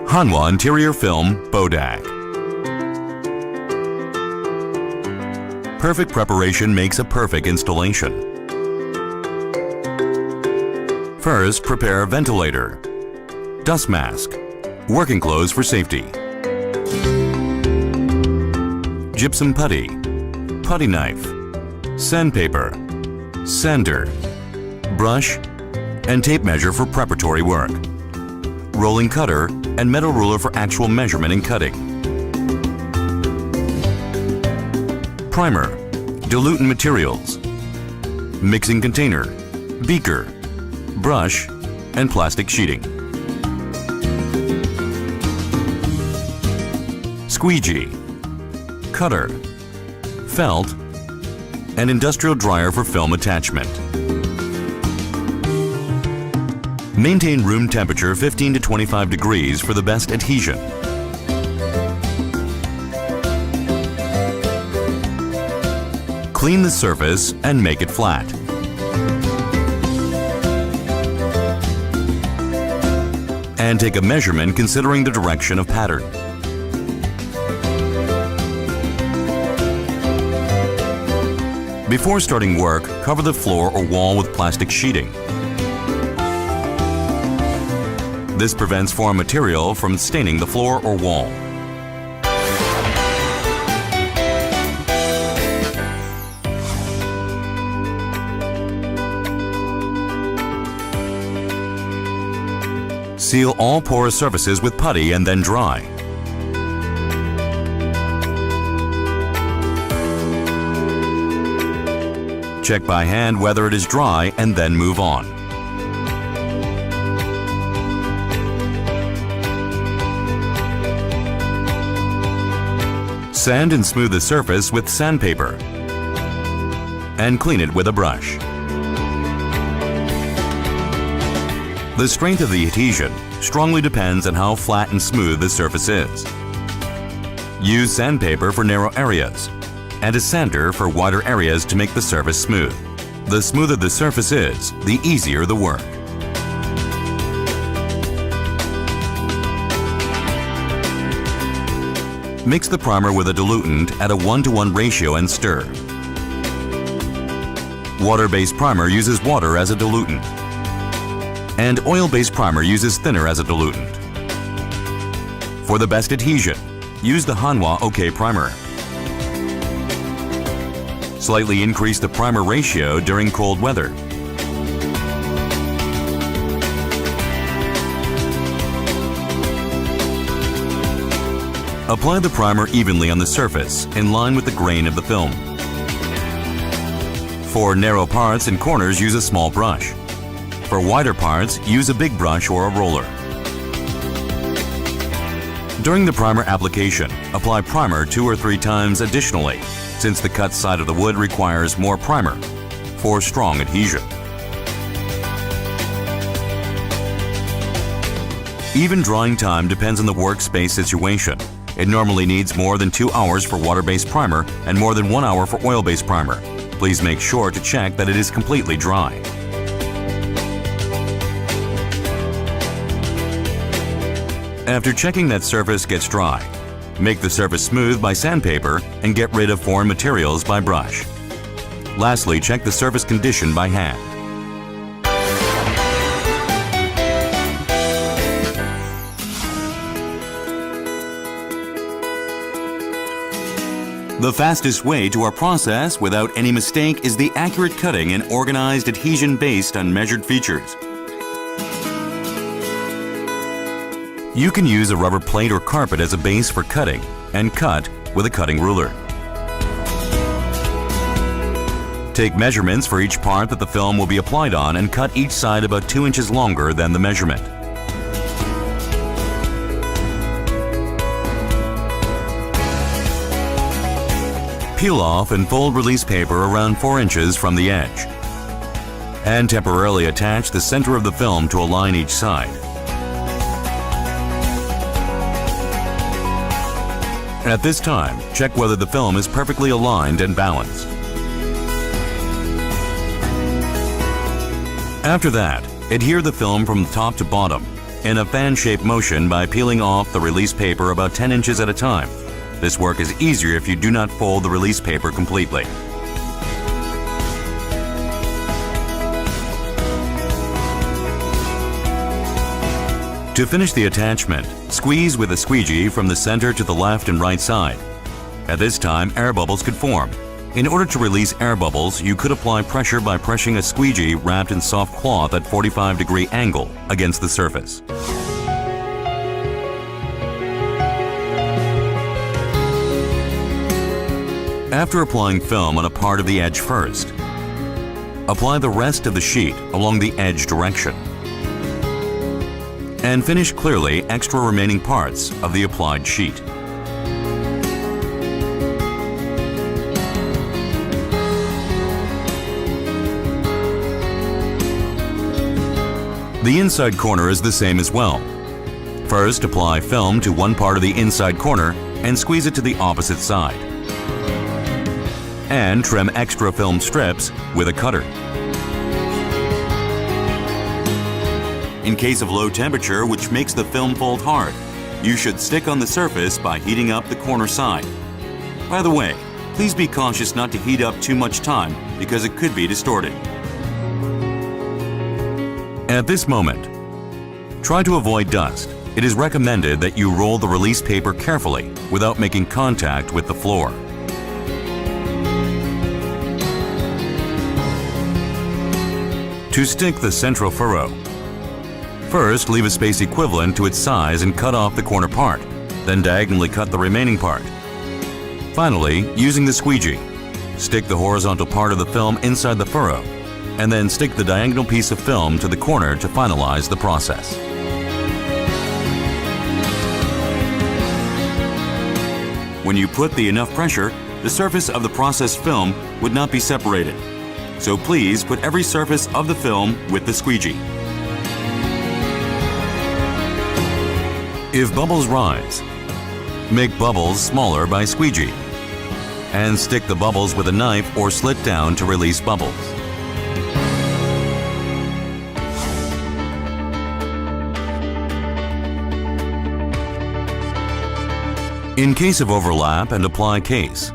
Hanwha Interior Film Bodaq. Perfect preparation makes a perfect installation. First, prepare ventilator, dust mask, working clothes for safety, gypsum putty, putty knife, sandpaper, sander, brush, and tape measure for preparatory work, rolling cutter, and metal ruler for actual measurement and cutting. Primer, diluent materials, mixing container, beaker, brush, and plastic sheeting. Squeegee, cutter, felt, and industrial dryer for film attachment. Maintain room temperature 15 to 25 degrees for the best adhesion. Clean the surface and make it flat. And take a measurement considering the direction of pattern. Before starting work, cover the floor or wall with plastic sheeting. This prevents foreign material from staining the floor or wall. Seal all porous surfaces with putty and then dry. Check by hand whether it is dry and then move on. Sand and smooth the surface with sandpaper and clean it with a brush. The strength of the adhesion strongly depends on how flat and smooth the surface is. Use sandpaper for narrow areas and a sander for wider areas to make the surface smooth. The smoother the surface is, the easier the work. Mix the primer with a diluent at a 1:1 ratio and stir. Water-based primer uses water as a diluent, and oil-based primer uses thinner as a diluent. For the best adhesion, use the Hanwha OK primer. Slightly increase the primer ratio during cold weather. Apply the primer evenly on the surface, in line with the grain of the film. For narrow parts and corners, use a small brush. For wider parts, use a big brush or a roller. During the primer application, apply primer 2 or 3 times additionally, since the cut side of the wood requires more primer for strong adhesion. Even drying time depends on the workspace situation. It normally needs more than 2 hours for water-based primer and more than 1 hour for oil-based primer. Please make sure to check that it is completely dry. After checking that surface gets dry, make the surface smooth by sandpaper and get rid of foreign materials by brush. Lastly, check the surface condition by hand. The fastest way to our process without any mistake is the accurate cutting and organized adhesion based on measured features. You can use a rubber plate or carpet as a base for cutting and cut with a cutting ruler. Take measurements for each part that the film will be applied on and cut each side about 2 inches longer than the measurement. Peel off and fold release paper around 4 inches from the edge, and temporarily attach the center of the film to align each side. At this time, check whether the film is perfectly aligned and balanced. After that, adhere the film from top to bottom in a fan-shaped motion by peeling off the release paper about 10 inches at a time. This work is easier if you do not fold the release paper completely. To finish the attachment, squeeze with a squeegee from the center to the left and right side. At this time, air bubbles could form. In order to release air bubbles, you could apply pressure by pressing a squeegee wrapped in soft cloth at 45-degree angle against the surface. After applying film on a part of the edge first, apply the rest of the sheet along the edge direction. And finish clearly extra remaining parts of the applied sheet. The inside corner is the same as well. First, apply film to one part of the inside corner and squeeze it to the opposite side. And trim extra film strips with a cutter. In case of low temperature, which makes the film fold hard, you should stick on the surface by heating up the corner side. By the way, please be cautious not to heat up too much time because it could be distorted. At this moment, try to avoid dust. It is recommended that you roll the release paper carefully without making contact with the floor. To stick the central furrow, first, leave a space equivalent to its size and cut off the corner part, then diagonally cut the remaining part. Finally, using the squeegee, stick the horizontal part of the film inside the furrow, and then stick the diagonal piece of film to the corner to finalize the process. When you put enough pressure, the surface of the processed film would not be separated. So please put every surface of the film with the squeegee. If bubbles rise, make bubbles smaller by squeegee, and stick the bubbles with a knife or slit down to release bubbles. In case of overlap, and apply case.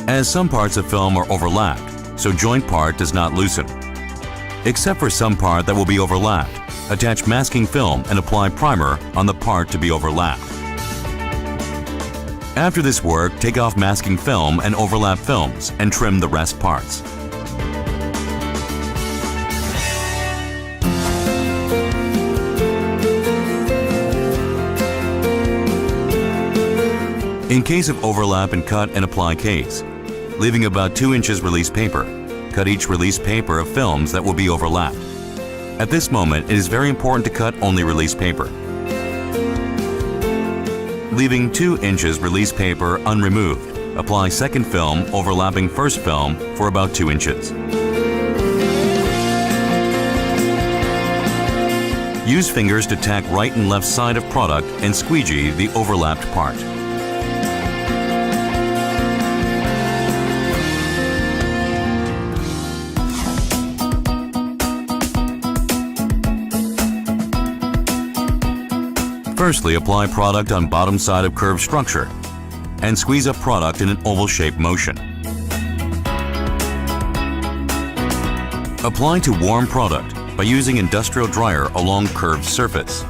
As some parts of film are overlapped, so joint part does not loosen. Except for some part that will be overlapped, attach masking film and apply primer on the part to be overlapped. After this work, take off masking film and overlap films and trim the rest parts. In case of overlap and cut and apply case, leaving about 2 inches release paper, cut each release paper of films that will be overlapped. At this moment, it is very important to cut only release paper. Leaving 2 inches release paper unremoved, apply second film overlapping first film for about 2 inches. Use fingers to tack right and left side of product and squeegee the overlapped part. Firstly, apply product on bottom side of curved structure and squeeze up product in an oval-shaped motion. Apply to warm product by using industrial dryer along curved surface.